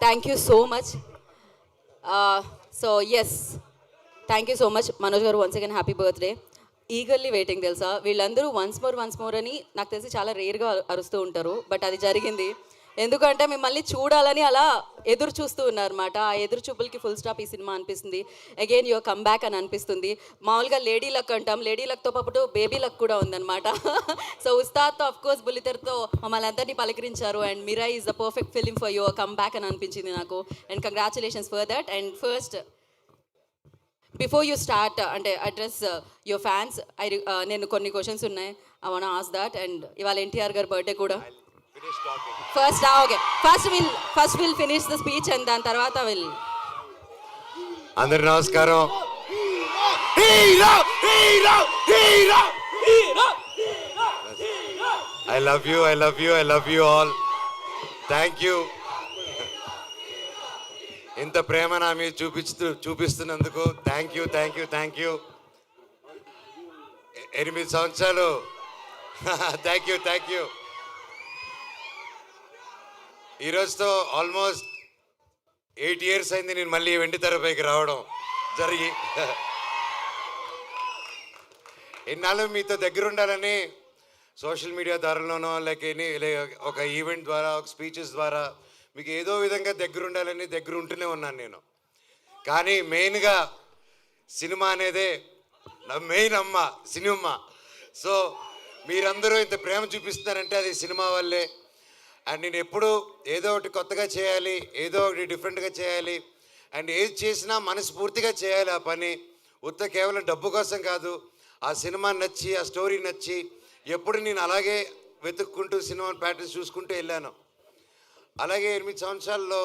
Thank you so much. So yes, thank you so much Manoj గారు. Once again happy birthday. Eagerly waiting తెలుసా, వీళ్ళందరూ once more అని నాకు తెలిసి చాలా రేర్గా అరుస్తూ ఉంటారు, బట్ అది జరిగింది. ఎందుకంటే మిమ్మల్ని చూడాలని అలా ఎదురు చూస్తూ ఉన్నారన్నమాట. ఆ ఎదురు చూపులకి ఫుల్ స్టాప్ ఈ సినిమా అనిపిస్తుంది. అగైన్ యువర్ కమ్ బ్యాక్ అని అనిపిస్తుంది. మామూలుగా లేడీ లక్ అంటాం, లేడీ లక్తో పాటు బేబీ లక్ కూడా ఉందన్నమాట. సో ఉస్తాద్తో ఆఫ్ కోర్స్ బుల్లితెరతో మమ్మల్ని అందరినీ పలకరించారు. And Mira is the perfect film for your come back అని అనిపించింది నాకు. And congratulations for that. And first before you start అంటే అడ్రస్ యువర్ ఫ్యాన్స్, నేను కొన్ని క్వశ్చన్స్ ఉన్నాయి, I want ask that. And ఇవాళ ఎన్టీఆర్ గారి బర్త్డే కూడా. First will finish the speech and దాని తర్వాత విల్. అందరి నమస్కారం. I love you all. Thank you. ఇంత ప్రేమ నా మీద చూపిస్తున్నందుకు థ్యాంక్ యూ. 8 సంవత్సరాలు. Thank you. ఈరోజుతో ఆల్మోస్ట్ 8 years అయింది నేను మళ్ళీ వెండి తెరపైకి రావడం జరిగి. ఎన్నాళ్ళు మీతో దగ్గర ఉండాలని సోషల్ మీడియా ద్వారాలోనో లేక ఒక ఈవెంట్ ద్వారా, ఒక స్పీచెస్ ద్వారా మీకు ఏదో విధంగా దగ్గర ఉండాలని దగ్గర ఉంటూనే ఉన్నాను నేను. కానీ మెయిన్గా సినిమా అనేదే నా మెయిన్ అమ్మ, సినిమా. సో మీరందరూ ఇంత ప్రేమ చూపిస్తున్నారంటే అది సినిమా వల్లే. అండ్ నేను ఎప్పుడు ఏదో ఒకటి కొత్తగా చేయాలి, ఏదో ఒకటి డిఫరెంట్గా చేయాలి, అండ్ ఏది చేసినా మనస్ఫూర్తిగా చేయాలి ఆ పని. కేవలం డబ్బు కోసం కాదు. ఆ సినిమా నచ్చి, ఆ స్టోరీ నచ్చి ఎప్పుడు నేను అలాగే వెతుక్కుంటూ సినిమా ప్యాటర్న్స్ చూసుకుంటూ వెళ్ళాను. అలాగే 8 సంవత్సరాల్లో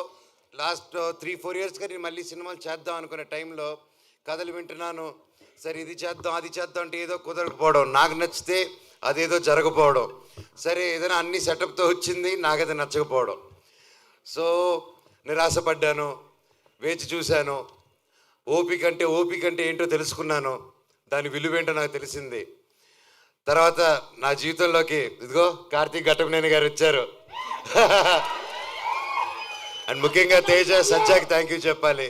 లాస్ట్ 3-4 yearsగా నేను మళ్ళీ సినిమాలు చేద్దాం అనుకునే టైంలో కథలు వింటున్నాను. సరే ఇది చేద్దాం అది చేద్దాం అంటే ఏదో కుదరకపోవడం, నాకు నచ్చితే అదేదో జరగకపోవడం. సరే ఏదైనా అన్ని సెటప్తో వచ్చింది, నాకైతే నచ్చకపోవడం. సో నిరాశపడ్డాను, వేచి చూశాను. ఓపిక అంటే ఏంటో తెలుసుకున్నాను. దాని విలువేంటో నాకు తెలిసింది. తర్వాత నా జీవితంలోకి ఇదిగో కార్తీక్ ఘట్టమనేని గారు వచ్చారు. అండ్ ముఖ్యంగా తేజ సజ్జాకి థ్యాంక్ యూ చెప్పాలి.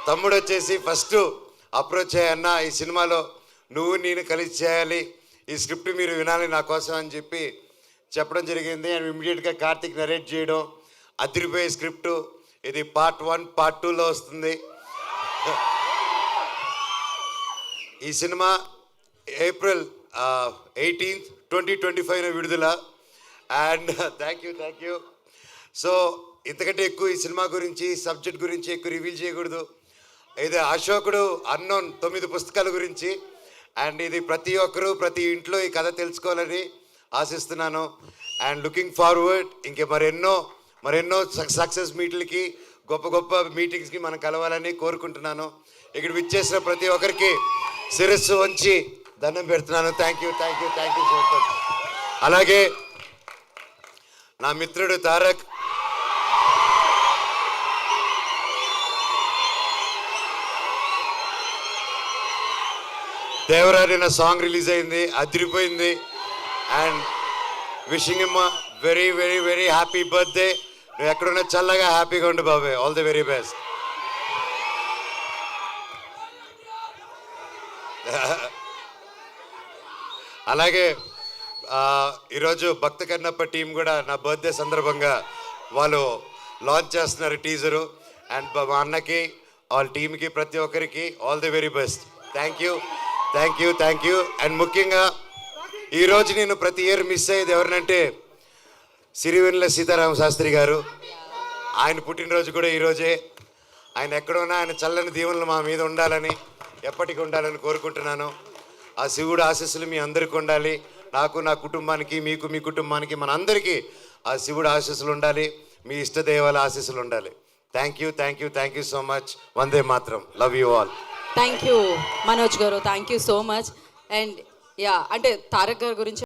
తమ్ముడు వచ్చేసి ఫస్ట్ అప్రోచ్ అయ్యన్న, ఈ సినిమాలో నువ్వు నేను కలిసి చేయాలి, ఈ స్క్రిప్ట్ మీరు వినాలి నా కోసం అని చెప్పి చెప్పడం జరిగింది. అండ్ ఇమ్మీడియట్గా కార్తీక్ నరేట్ చేయడం, అదిరిపోయే స్క్రిప్టు. ఇది Part 1, Part 2లో వస్తుంది. ఈ సినిమా April 18th, 2025 విడుదల. And thank you. సో ఇంతకంటే ఎక్కువ ఈ సినిమా గురించి, సబ్జెక్ట్ గురించి ఎక్కువ రివీల్ చేయకూడదు. ఇది అశోకుడు అన్నోన్ 9 పుస్తకాల గురించి. అండ్ ఇది ప్రతి ఒక్కరూ ప్రతి ఇంట్లో ఈ కథ తెలుసుకోవాలని ఆశిస్తున్నాను. అండ్ లుకింగ్ ఫార్వర్డ్ ఇంకే మరెన్నో సక్సెస్ మీట్లకి, గొప్ప మీటింగ్స్కి మనం కలవాలని కోరుకుంటున్నాను. ఇక్కడ విచ్చేసిన ప్రతి ఒక్కరికి శిరస్సు వంచి దండం పెడుతున్నాను. Thank you so much. అలాగే నా మిత్రుడు తారక్, దేవరారి నా సాంగ్ రిలీజ్ అయింది, అదిరిపోయింది. And wishing him very happy birthday. నువ్వు ఎక్కడున్నా చల్లగా హ్యాపీగా ఉండు బాబాయ్. All the very best. అలాగే ఈరోజు భక్త కన్నప్ప టీం కూడా నా బర్త్డే సందర్భంగా వాళ్ళు లాంచ్ చేస్తున్నారు టీజరు. అండ్ మా అన్నకి, వాళ్ళ టీంకి, ప్రతి ఒక్కరికి all the very best. Thank you. And ముఖ్యంగా ఈరోజు నేను ప్రతి ఇయర్ మిస్ అయ్యేది ఎవరినంటే సిరివెన్నెల సీతారామ శాస్త్రి గారు. ఆయన పుట్టినరోజు కూడా ఈరోజే. ఆయన ఎక్కడున్నా ఆయన చల్లని దీవెనలు మా మీద ఉండాలని, ఎప్పటికీ ఉండాలని కోరుకుంటున్నాను. ఆ శివుడు ఆశీస్సులు మీ అందరికీ ఉండాలి. నాకు, నా కుటుంబానికి, మీకు, మీ కుటుంబానికి, మన అందరికీ ఆ శివుడు ఆశీస్సులు ఉండాలి. మీ ఇష్టదేవాల ఆశీస్సులు ఉండాలి. Thank you so much. వందే మాత్రం. Love you all. Thank you Manoj గారు, thank you so much. And అంటే తారక్ గారి గురించి